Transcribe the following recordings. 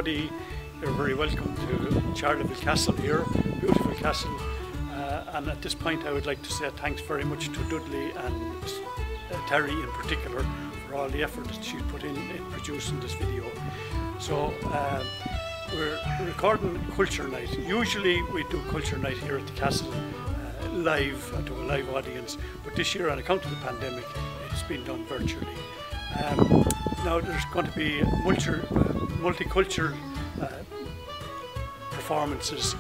everybody. You're very welcome to Charleville Castle here, beautiful castle. And at this point I would like to say thanks very much to Dudley and Terri in particular for all the effort that she's put in producing this video. So we're recording Culture Night. Usually we do Culture Night here at the castle live to a live audience, but this year on account of the pandemic it's been done virtually. Now there's going to be multicultural performances,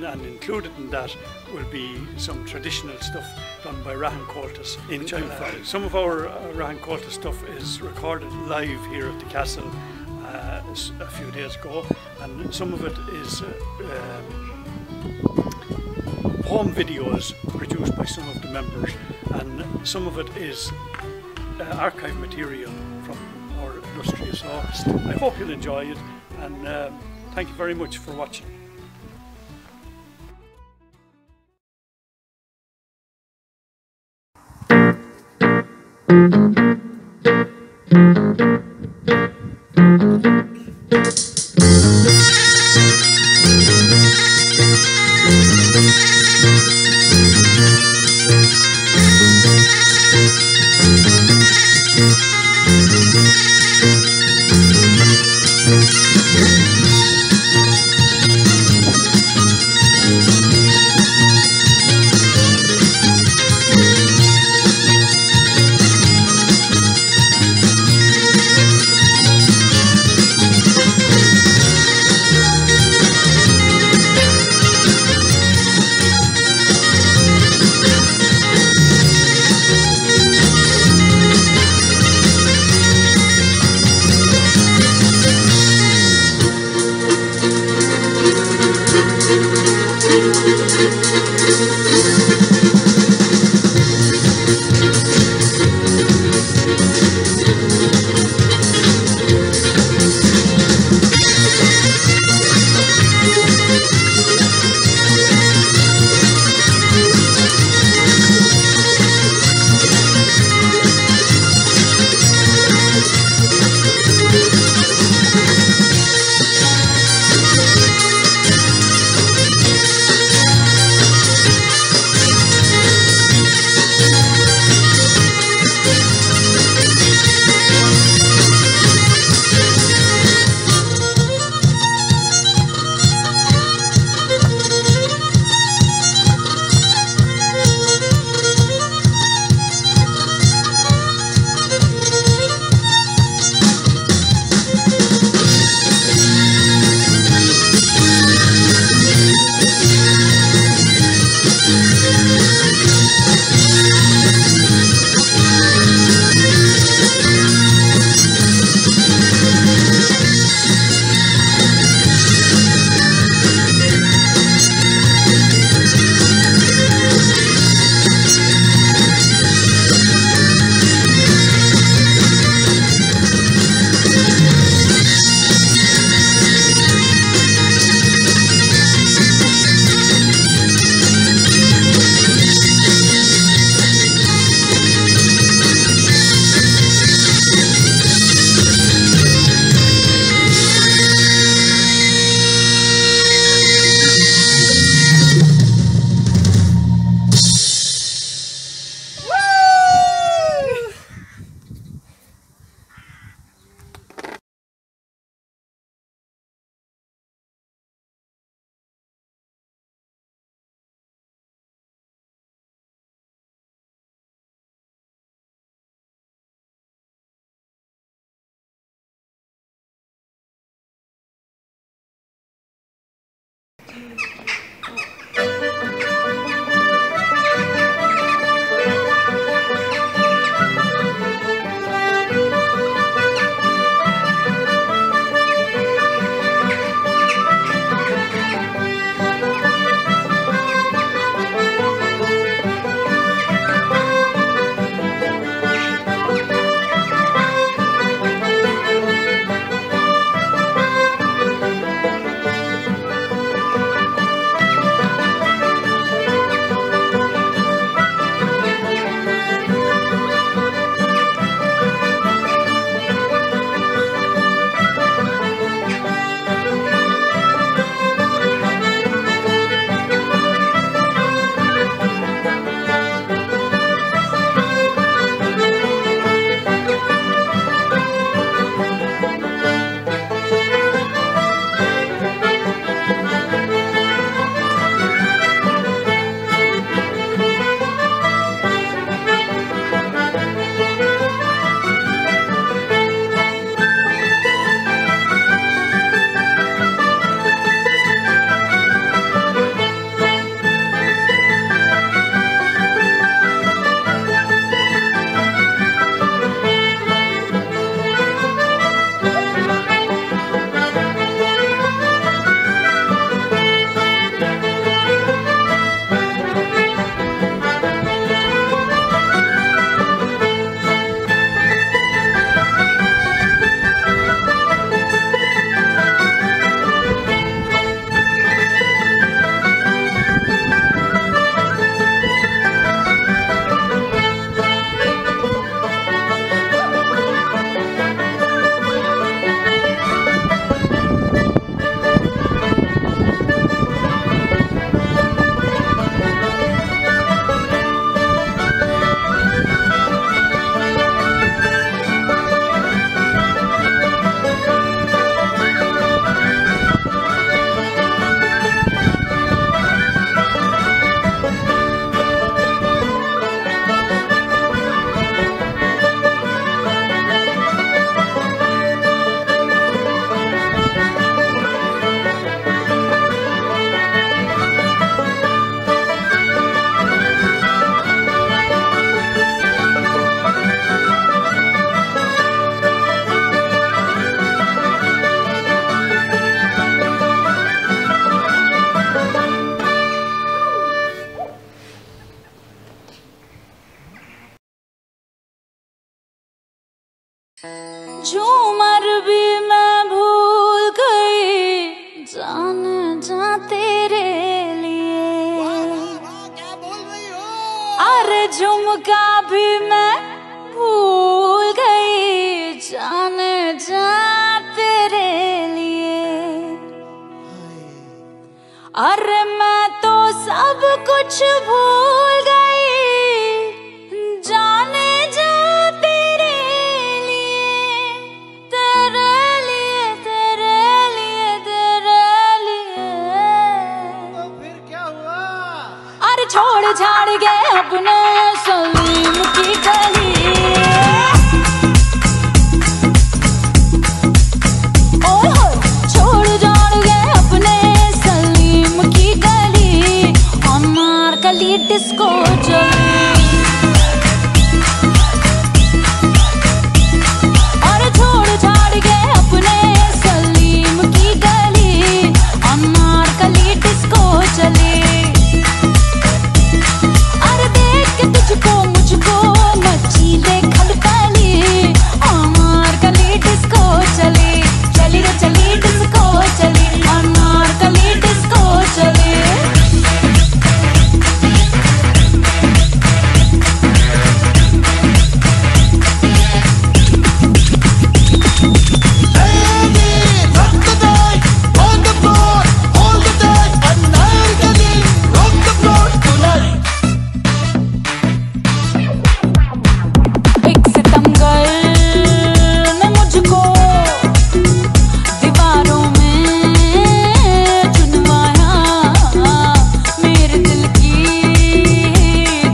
and included in that will be some traditional stuff done by Rahan Comhaltas in China. Some of our Rahan Comhaltas stuff is recorded live here at the castle a few days ago, and some of it is home videos produced by some of the members, and some of it is archive material from our illustrious artist. I hope you'll enjoy it, and thank you very much for watching. झूमर भी मैं भूल गई जाने जा तेरे लिए। क्या बोल रही हो? अरे झुमका भी मैं भूल गई जाने जा तेरे लिए। अरे मैं तो सब कुछ भूल गई जाने जा तेरे लिए, तेरे लिए, तेरे लिए, तेरे लिए। तो फिर क्या हुआ? अरे छोड़ छाड़ के अपने सलीम की गली, ओए होए छोड़ छाड़ के अपने सलीम की गली, अनारकली डिस्को चली। अरे छोड़ छाड़ के अपने सलीम की गली, अनारकली डिस्को चली। अरे देख के तुझको मुझको मची ले खलबली, अनारकली डिस्को चली। चली रे चली डिस्को चली, अनारकली डिस्को चली। एक सितमगर ने मुझको दीवारों में चुनवाया, मेरे दिल की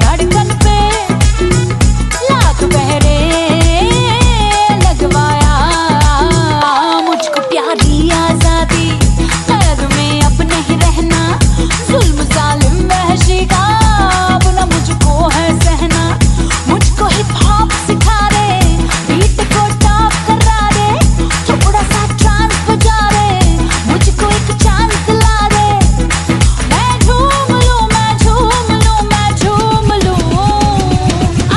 धड़कन पे लाख पहरे लगवाया। मुझको प्यारी आजादी कैद में अब नहीं रहना, जुल्म जालिम वहशी का अब न मुझको है सहना। मुझको हिप हॉप सिखा दे, बीट को टॉप करा दे, थोड़ा सा ट्रांस बजा दे, मुझको एक चांस दिला दे। मैं झूम लूं, मैं झूम लूं, मैं झूम लूं।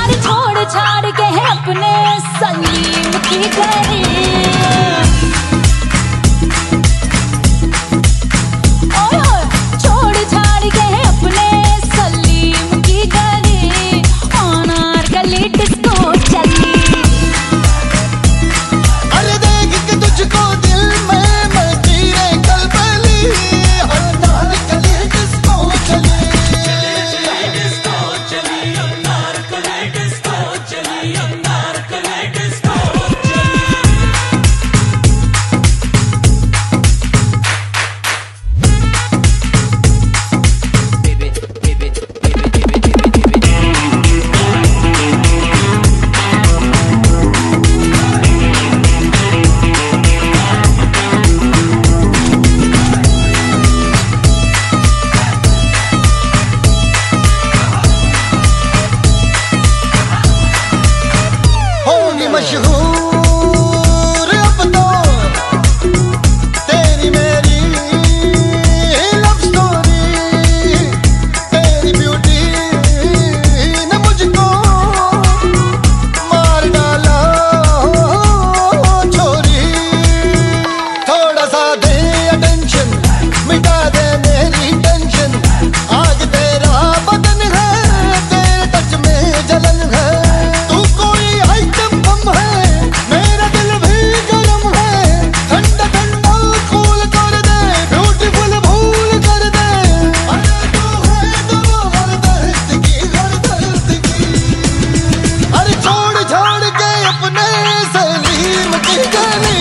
अरे छोड़ छाड़ के है अपने सलीम की गली, ओए होए छोड़ छाड़ के है अपने सलीम की गली, अनारकली डिस्को चली। अरे देख के तुझको दिल में मची रे कलबली, अनारकली डिस्को चली। होगी मशहूर अब तो तेरी मेरी लव स्टोरी, तेरी ब्यूटी ने मुझको मार डाला छोरी। थोड़ा सा दे अटेंशन, मिटा दे मेरी टेंशन, आग तेरा बदन है, तेरे टच में जलन है। तू कोई आइटम बम है, मेरा दिल भी गरम है, ठंडा ठंडा कूल कर दे, ब्यूटीफुल भूल कर दे। अरे तू है तो हर दर्द की, हर दर्द की। अरे छोड़ छोड़ के अपने सलीम की गली,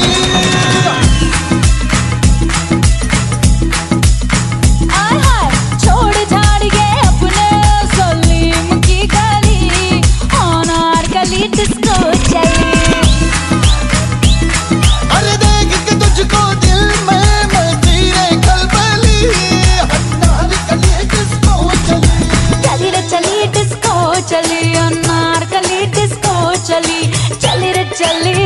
आय हाय छोड़ छाड़ के अपने सलीम की गली, अनारकली डिस्को चली। अरे देख के तुझको दिल में मची रे कलबली, अनारकली डिस्को चली। चली रे चली डिस्को चली, अनारकली डिस्को चली। चली रे चली।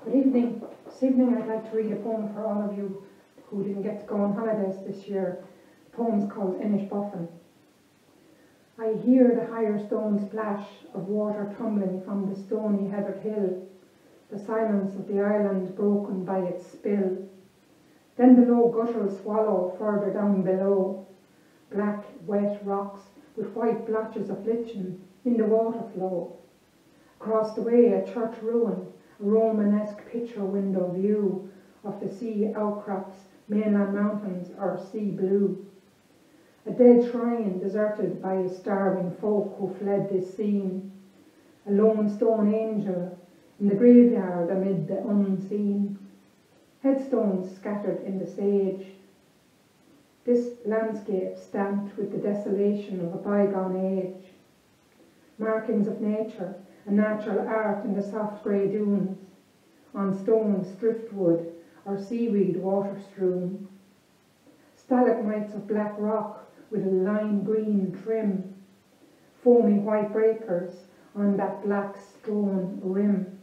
Good evening. This evening I'd like to read a poem for all of you who didn't get to go on holidays this year. The poem's called Inish Buffin. I hear the higher stone splash of water tumbling from the stony heathered hill, the silence of the island broken by its spill. Then the low guttural swallow further down below, black wet rocks with white blotches of lichen in the water flow. Across the way a church ruin, a Romanesque picture window view of the sea outcrops, mainland mountains or sea blue. A dead shrine deserted by starving folk who fled this scene. A lone stone angel in the graveyard amid the unseen. Headstones scattered in the sage. This landscape stamped with the desolation of a bygone age. Markings of nature and natural art in the soft grey dunes, on stones driftwood or seaweed water strewn. Stalagmites of black rock with a lime green trim, foamy white breakers on that black stone rim.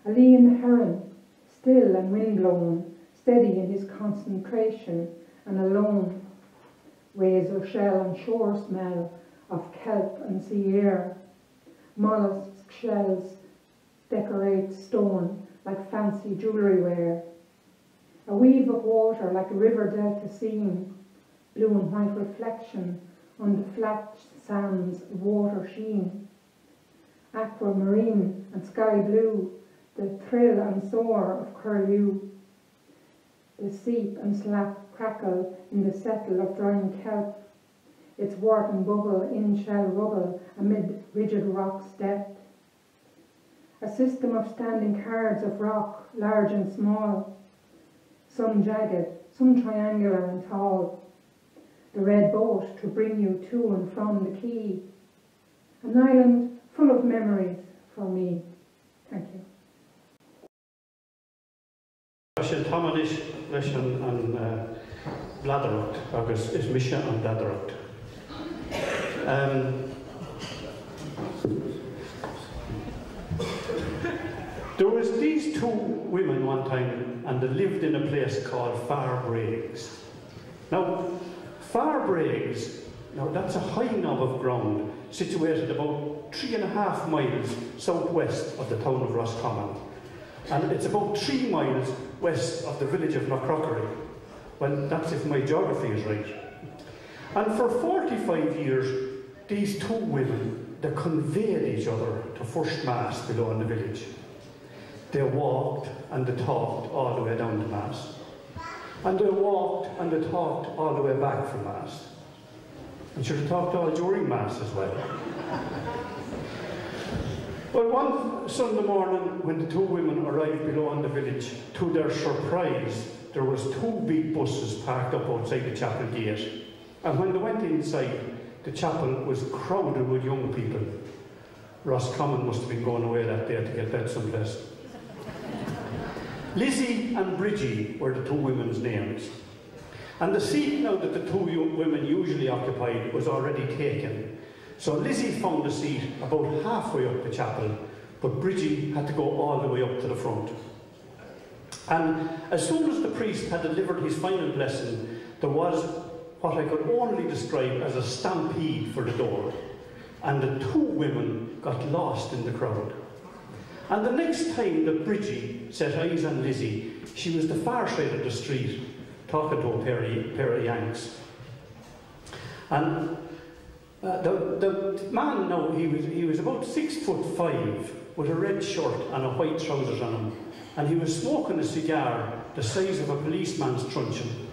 A lean heron, still and windblown, steady in his concentration and alone, weighs a shell and shore smell of kelp and sea air. Mollusk shells decorate stone like fancy jewellery ware. A weave of water like a river delta scene, blue and white reflection on the flat sands of water sheen. Aquamarine and sky blue, the thrill and soar of curlew. The seep and slap crackle in the settle of drying kelp, its wart and bubble in shell rubble amid rigid rock's depth. A system of standing cards of rock, large and small, some jagged, some triangular and tall. The red boat to bring you to and from the quay. An island full of memories for me. Thank you. Tamanish leis an bladaracht agus is mise an bladaracht. There was these two women one time, and they lived in a place called Farbriggs. Now, Farbriggs, now that's a high knob of ground situated about 3.5 miles southwest of the town of Roscommon, and it's about 3 miles west of the village of Knockcrockery. Well, that's if my geography is right. And for 45 years, these two women, they conveyed each other to first mass below in the village. They walked and they talked all the way down to mass. And they walked and they talked all the way back from mass. And should have talked all during mass as well. Well, one Sunday morning, when the two women arrived below in the village, to their surprise, there was 2 big buses parked up outside the chapel gate. And when they went inside, the chapel was crowded with young people. Roscommon must have been going away that day to get that someplace. Lizzie and Bridgie were the 2 women's names. And the seat now that the 2 women usually occupied was already taken. So Lizzie found a seat about halfway up the chapel, but Bridgie had to go all the way up to the front. And as soon as the priest had delivered his final blessing, there was what I could only describe as a stampede for the door. And the 2 women got lost in the crowd. And the next time that Bridgie set eyes on Lizzie, she was the far side of the street, talking to a pair of Yanks. And the man now, he was about 6'5", with a red shirt and a white trousers on him. And he was smoking a cigar the size of a policeman's truncheon.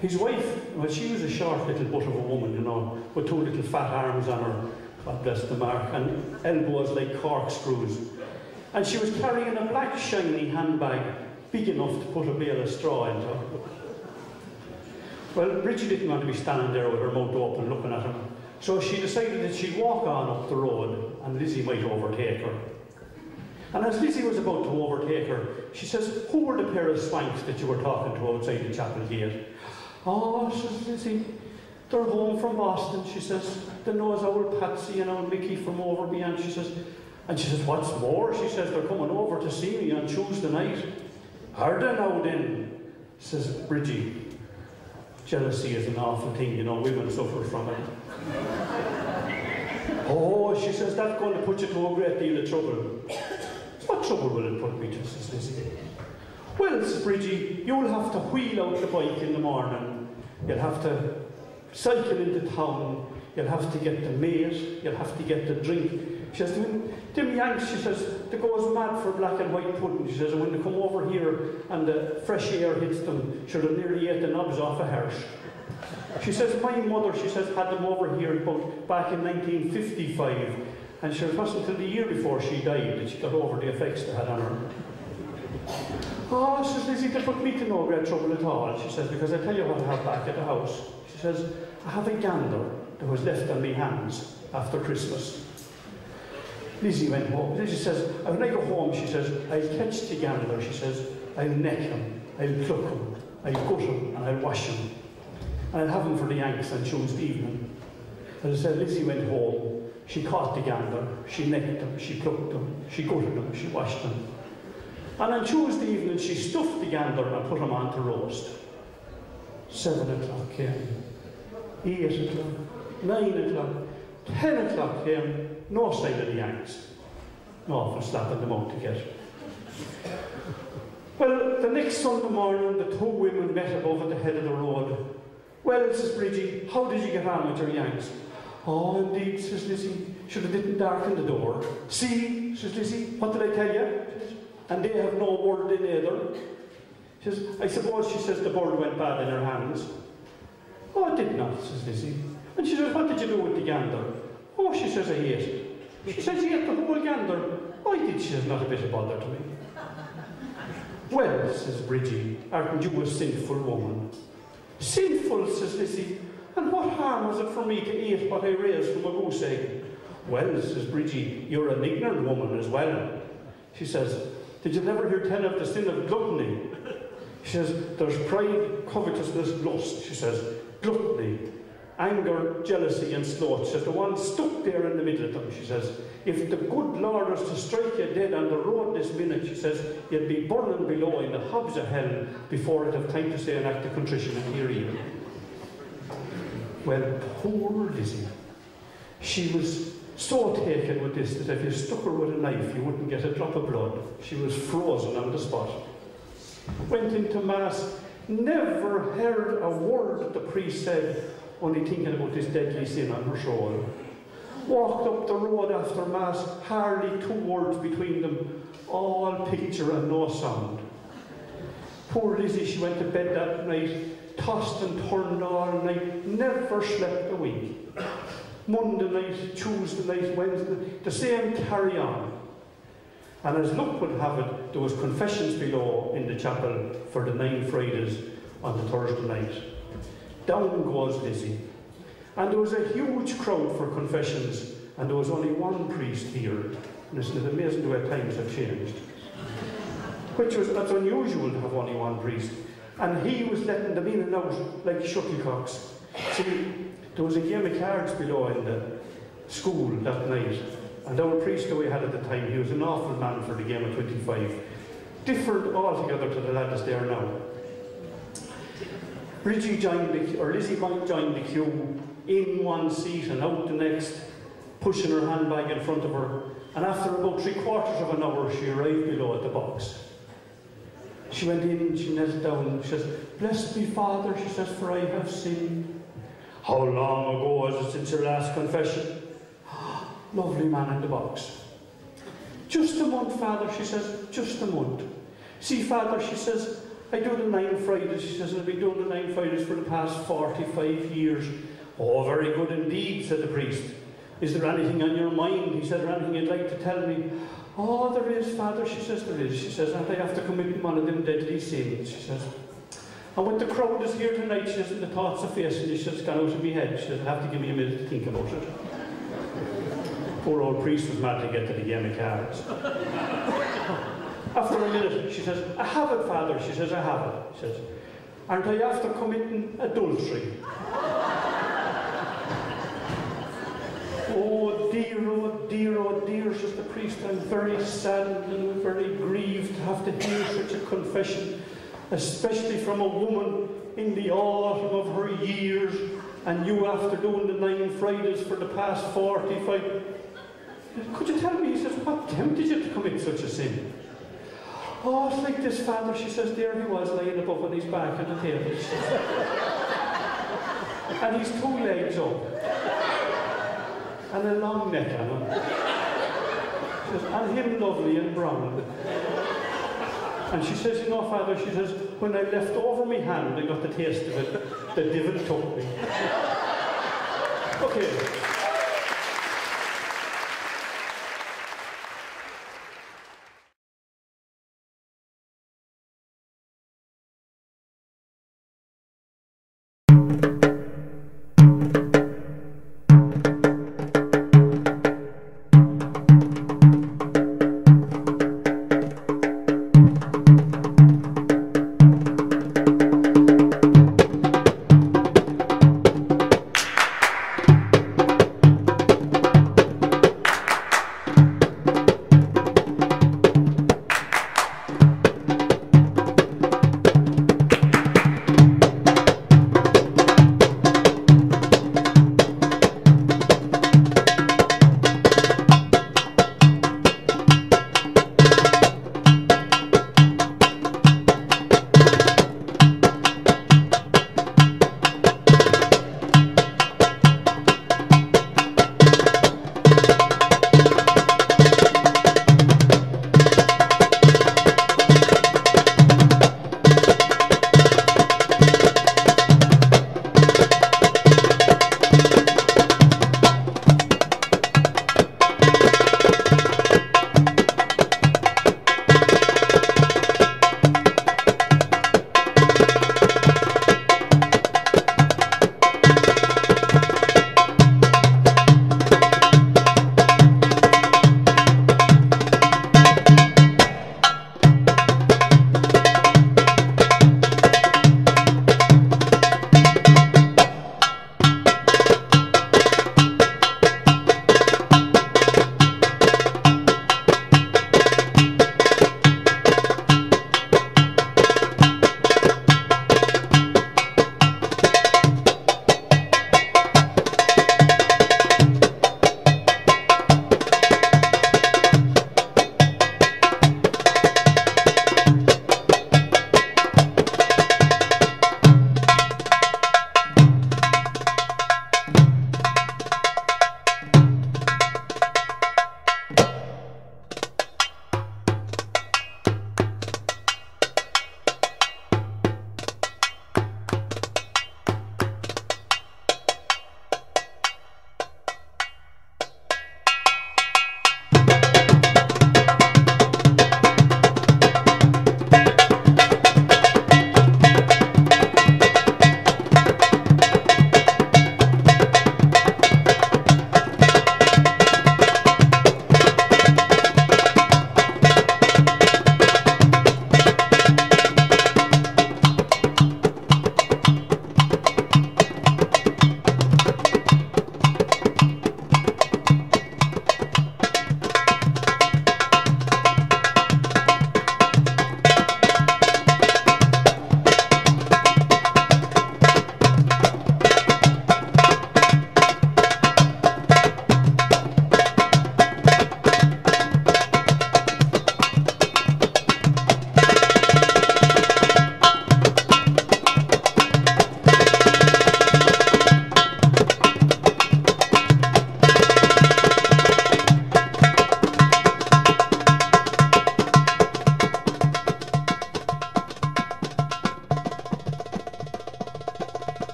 His wife, well, she was a short little butt of a woman, you know, with 2 little fat arms on her, God bless the mark, and elbows like corkscrews. And she was carrying a black shiny handbag, big enough to put a bale of straw into. Well, Bridgie didn't want to be standing there with her mouth open looking at him, so she decided that she'd walk on up the road and Lizzie might overtake her. And as Lizzie was about to overtake her, she says, "Who were the pair of swanks that you were talking to outside the chapel gate?" "Oh," says Lizzie, "they're home from Boston," she says. "They know old Patsy and old Mickey from over beyond," she says. And she says, what's more? She says, they're coming over to see me on Tuesday night. Are they now then? Says Bridgie. Jealousy is an awful thing, you know, women suffer from it. Oh, she says, that's going to put you to a great deal of trouble. What trouble will it put me to, says Lizzie? Well, says Bridgie, you'll have to wheel out the bike in the morning. You'll have to cycle into town. You'll have to get the mate. You'll have to get the drink. She says, them Yanks, she says, they goes mad for black and white pudding. She says, and when they come over here and the fresh air hits them, sure, they nearly ate the knobs off a hearse. She says, my mother, she says, had them over here back in 1955. And sure, it wasn't until the year before she died that she got over the effects they had on her. Oh, says Lizzie, they put me to no great trouble at all. She says, because I tell you what I have back at the house. She says, I have a gander that was left on my hands after Christmas. Lizzie went home. Lizzie says, when I go home, she says, I'll catch the gander. She says, I'll neck him, I'll pluck him, I'll gut him, and I'll wash him. And I'll have him for the Yanks on Tuesday evening. As I said, Lizzie went home. She caught the gander, she necked him, she plucked him, she gutted him, she washed him. And on Tuesday evening, she stuffed the gander and put him on to roast. 7 o'clock came, 8 o'clock, 9 o'clock, 10 o'clock came, no sign of the Yanks. No, for slapping them out to get. Well, the next Sunday morning, the two women met above at the head of the road. Well, says Bridgie, how did you get on with your Yanks? Oh, indeed, says Lizzie, should have didn't darken the door. See, says Lizzie, what did I tell you? And they have no word in either. She says, I suppose, she says, the bird went bad in her hands. Oh, it did not, says Lizzie. And she says, what did you do with the gander? Oh, she says, I ate it. She says, you ate the whole gander. I did, she says, not a bit of bother to me. Well, says Bridgie, aren't you a sinful woman? Sinful, says Lizzie. And what harm was it for me to eat what I raised from a goose egg? Well, says Bridgie, you're an ignorant woman as well. She says, did you never hear tell of the sin of gluttony? She says, there's pride, covetousness, lust. She says, gluttony, anger, jealousy and sloth. She says, the one stuck there in the middle of them. She says, if the good Lord was to strike you dead on the road this minute, she says, you'd be burning below in the hobs of hell before it'd have time to say an act of contrition and hear you. Well, poor Lizzie. She was so taken with this that if you stuck her with a knife, you wouldn't get a drop of blood. She was frozen on the spot. Went into Mass, never heard a word that the priest said, only thinking about this deadly sin on her soul. Walked up the road after Mass, hardly 2 words between them, all picture and no sound. Poor Lizzie, she went to bed that night, tossed and turned all night, never slept a week. Monday night, Tuesday night, Wednesday, the same carry on. And as luck would have it, there was confessions below in the chapel for the 9 Fridays on the Thursday night. Down goes Lizzie. And there was a huge crowd for confessions, and there was only one priest here. And isn't it amazing the way times have changed? That's unusual to have only one priest. And he was letting them in and out like shuttlecocks. See, there was a game of cards below in the school that night. And our priest that we had at the time, he was an awful man for the game of 25. Different altogether to the lads there now. Lizzie joined the queue, in one seat and out the next, pushing her handbag in front of her. And after about 3/4 of an hour, she arrived below at the box. She went in, she knelt down, she says, "Blessed be Father," she says, "for I have sinned." "How long ago was it since your last confession?" Lovely man in the box. "Just a month, Father," she says, "just a month." "See, Father," she says, "I do the 9 Fridays," she says, "and I've been doing the 9 Fridays for the past 45 years. "Oh, very good indeed," said the priest. "Is there anything on your mind?" He said, "or anything you'd like to tell me?" "Oh, there is, Father," she says, "there is." She says, "and I have to commit one of them deadly sins," she says. "And when the crowd is here tonight," she says, "and the thoughts are facing you," she says, "gone out of my head." She says, "I have to give me a minute to think about it." Poor old priest was mad to get to the game of cards. After a minute, she says, "I have it, Father." She says, "I have it." She says, "Aren't I after committing adultery?" Oh, dear, oh dear, oh dear, says the priest, I'm very saddened and very grieved to have to hear such a confession, especially from a woman in the autumn of her years, and you after doing the 9 Fridays for the past 45. Could you tell me, he says, what tempted you to commit such a sin? Oh, it's like this, Father, she says, there he was lying above on his back on the table. And he's 2 legs up. And a long neck on him. She says, and him lovely and brown. And she says, you know, Father, she says, when I left over my hand, I got the taste of it. The devil took me. Okay.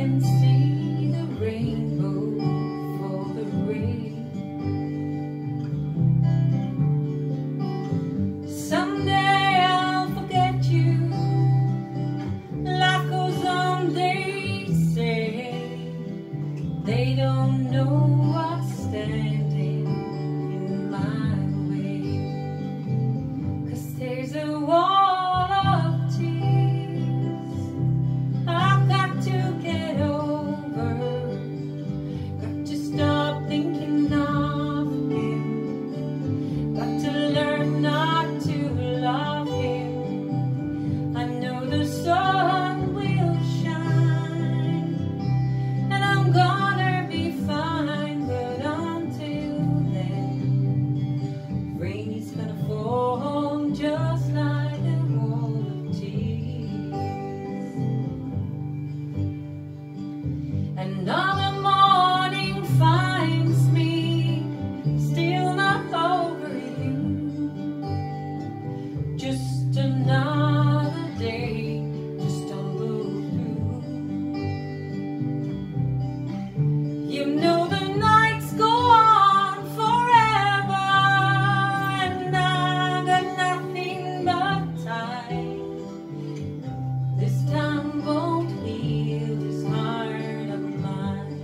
can see the rainbow for the rain. Someday I'll forget you. Life goes on, they say. They don't know what's standing in my way. 'Cause there's a wall of tears I've got to get over. Got to stop thinking of him. Got to learn not to love him. I know the sun will shine and I'm gonna be fine, but until then, rain is gonna fall just like a wall of tears. Another morning finds me still not over you. Just another day to stumble through. You know the nights go on forever, and I got nothing but time. This time won't heal this heart of mine.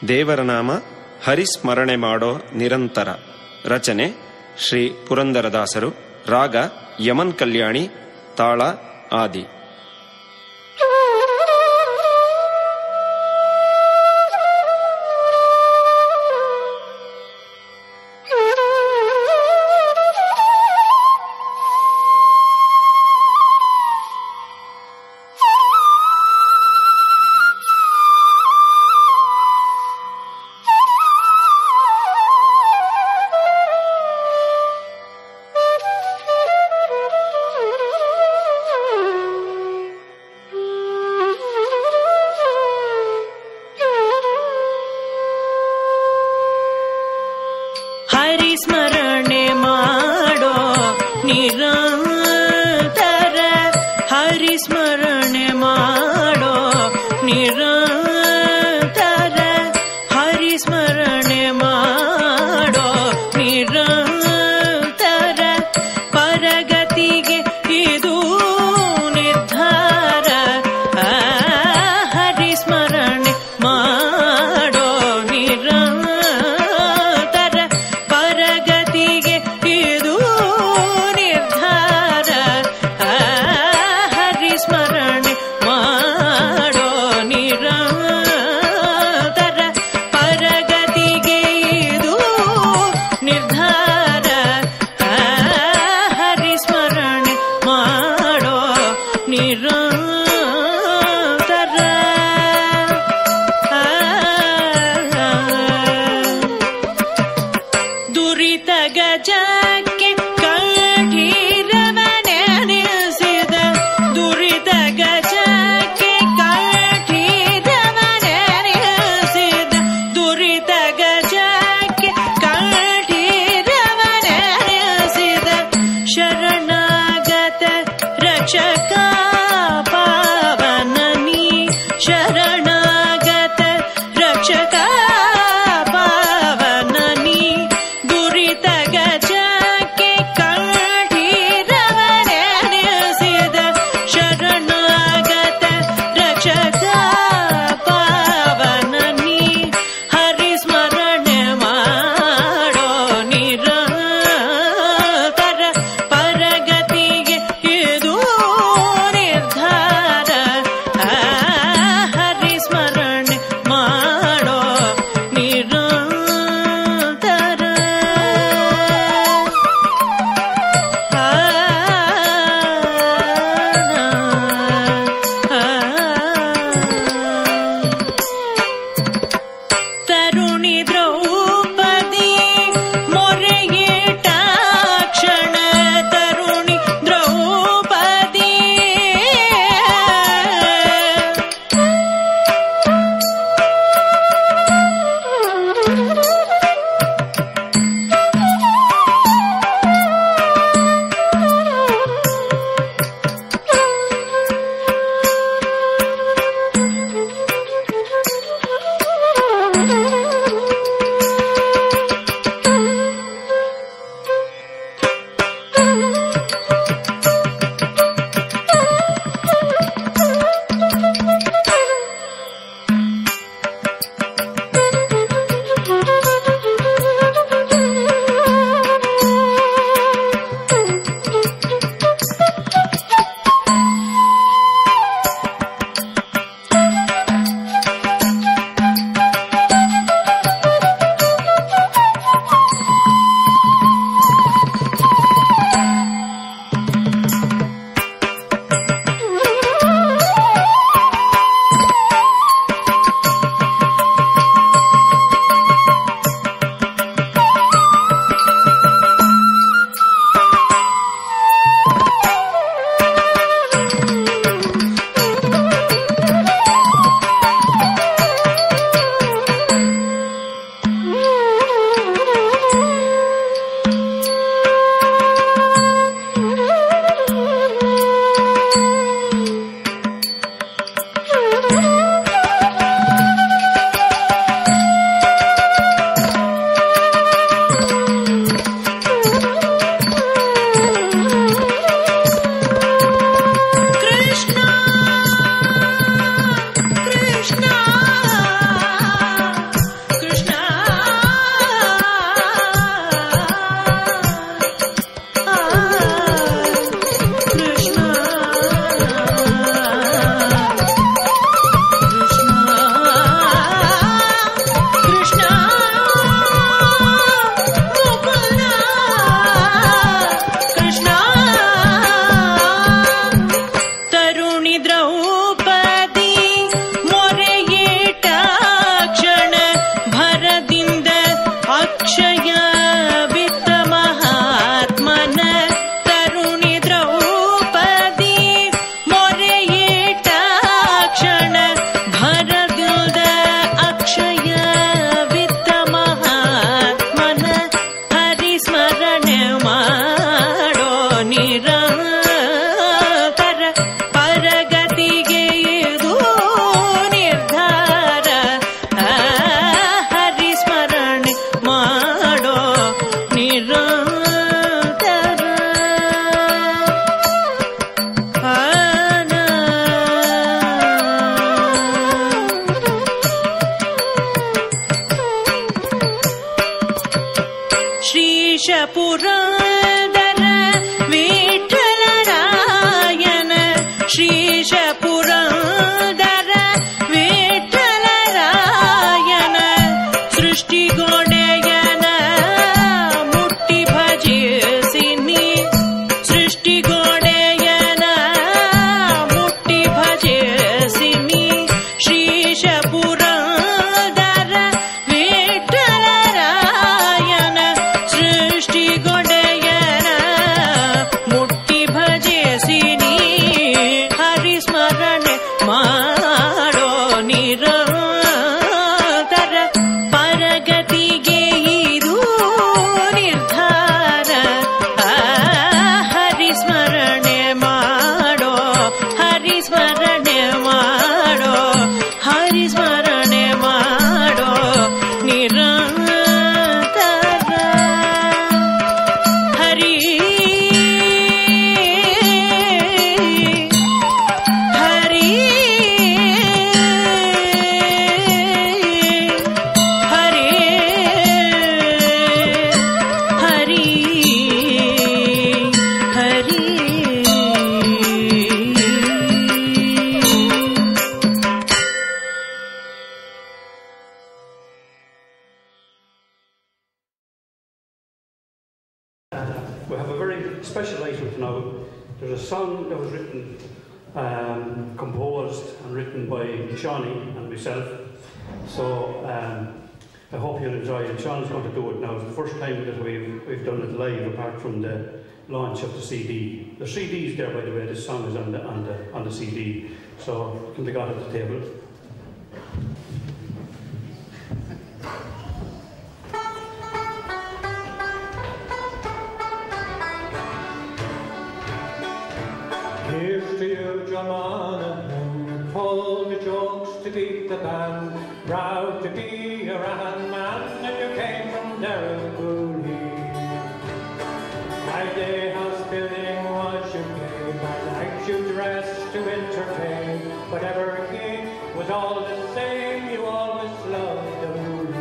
ದೇವರ ನಾಮ ಹರಿಸ್ಮರಣೆ ಮಾಡೋ ನಿರಂತರ. ರಚನೆ ಶ್ರೀ ಪುರಂದರದಾಸರು. ರಾಗ ಯಮನ್ ಕಲ್ಯಾಣಿ. ತಾಳ ಆದಿ. पुरंदर विठ्ठलरायन श्रीश पुरंदर विठ्ठलरायन सृष्टि गोडेयन मुट्टी भजेसिनी सृष्टि गोडेयन मुट्टी भजेसिनी श्रीश पुरंदर विठ्ठलरायन सृष्टि गोडेयन मुट्टी भजेसिनी हरि स्मरण माडो निरंतर परगतिगे इदु निर्धार हरि स्मरण माडो हरि स्मरण माडो हरि स्मरण माडो निरंतर Hari Hari Hari Hari Hari We have a very special item now. There's a song that was written, composed and written by Shawnee and myself. So I hope you'll enjoy it. Sean's going to do it now. It's the first time that we've done it live, apart from the launch of the CD. The CD is there, by the way. This song is on the CD. So can they got at the table? Here's to you, John Monaghan, pull the jokes to beat the band, proud to be a Rahan man, and you came from Dale-Kearney. My day house building was your game, I liked you dressed to entertain, whatever gig was all the same, you always loved the movie.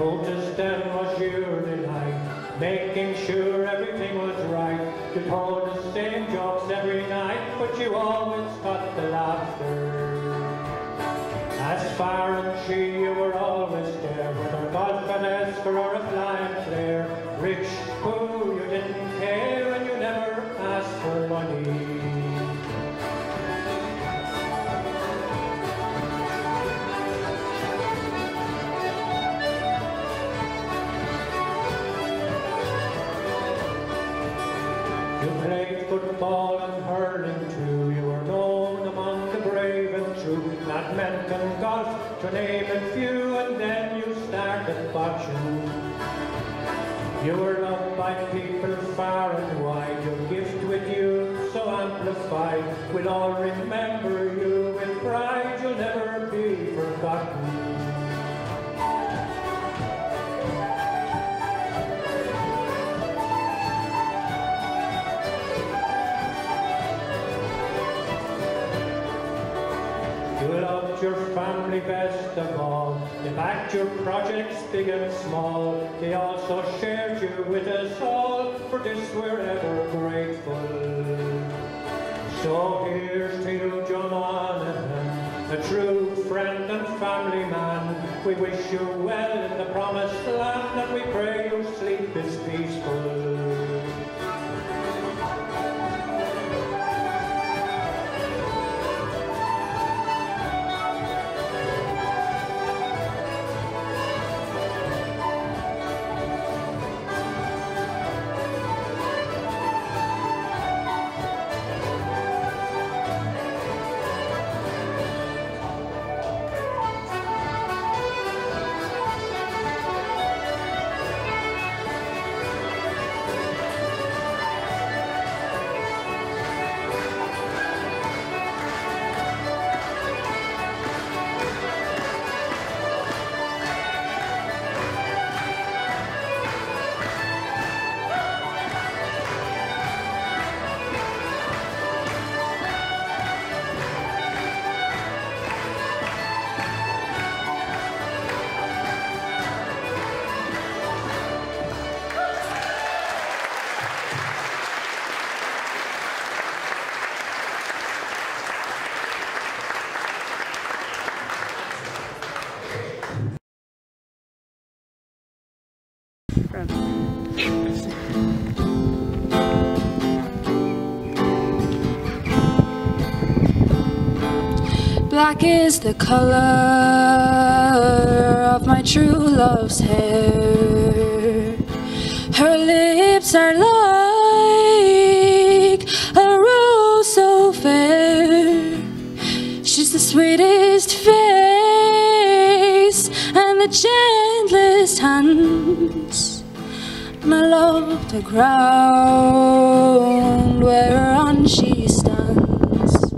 Notice then was your delight, making sure everything was right. You told the same jokes every night, but you always got the laughter. As far and she, you were always there, whether Godfrey or a flying flare. Rich, poor, you didn't care, and you never asked for money. You played football and hurling too. You were known among the brave and true. Badminton, golf, to name a few, and then you started botching. You were loved by people far and wide. Your gift with you so amplified. We'll all remember you with pride. You'll never be forgotten. You loved your family best of all. They backed your projects big and small. They also shared you with us all. For this we're ever grateful. So here's to you, John Monaghan, a true friend and family man. We wish you well in the promised land, and we pray your sleep is peaceful. Black is the color of my true love's hair. Her lips are like a rose so fair. She's the sweetest face and the gentlest hands. And I love the ground whereon she stands.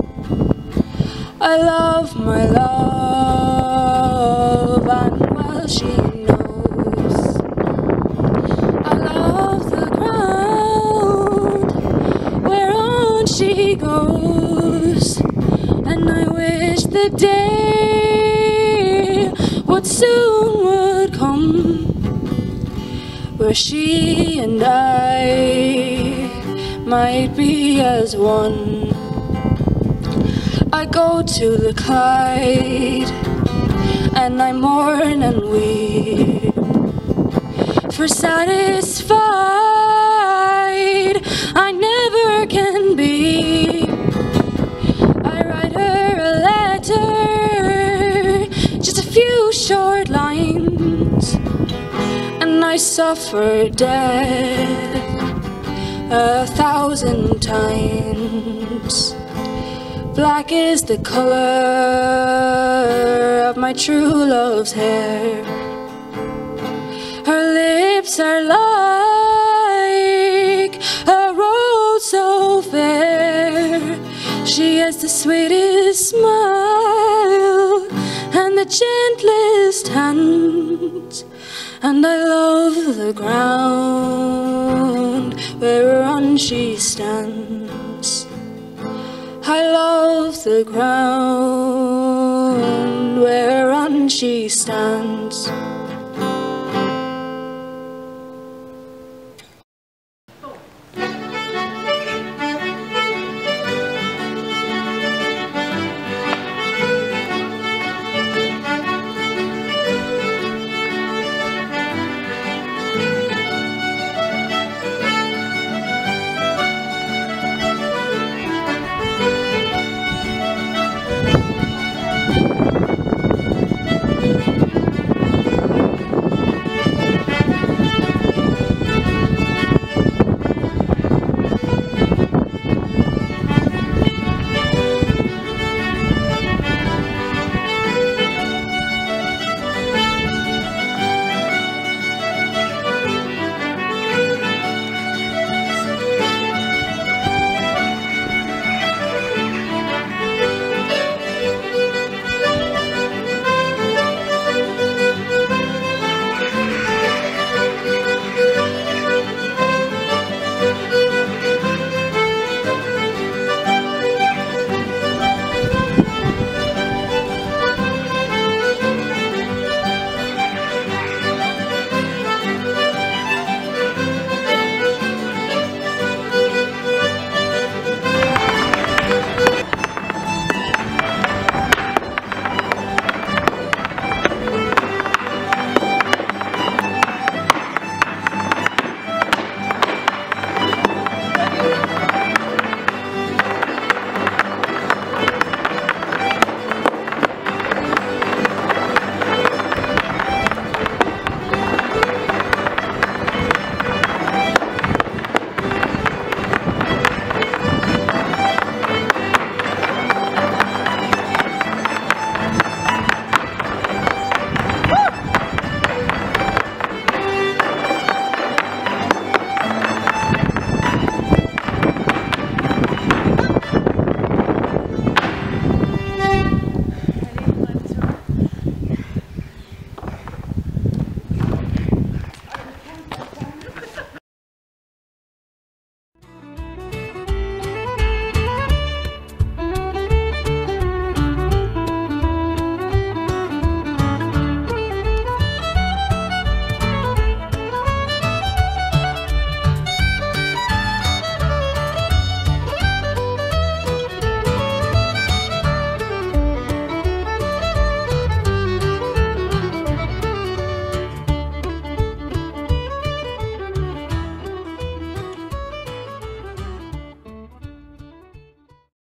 I love my love, and well she knows. I love the ground whereon she goes, and I wish the day would soon would come, where she and I might be as one. I go to the Clyde, and I mourn and weep, for satisfied I never can be. I write her a letter, just a few short lines, and I suffer death 1,000 times. Black is the color of my true love's hair. Her lips are like a rose so fair. She has the sweetest smile and the gentlest hands. And I love the ground whereon she stands. I love the ground whereon she stands.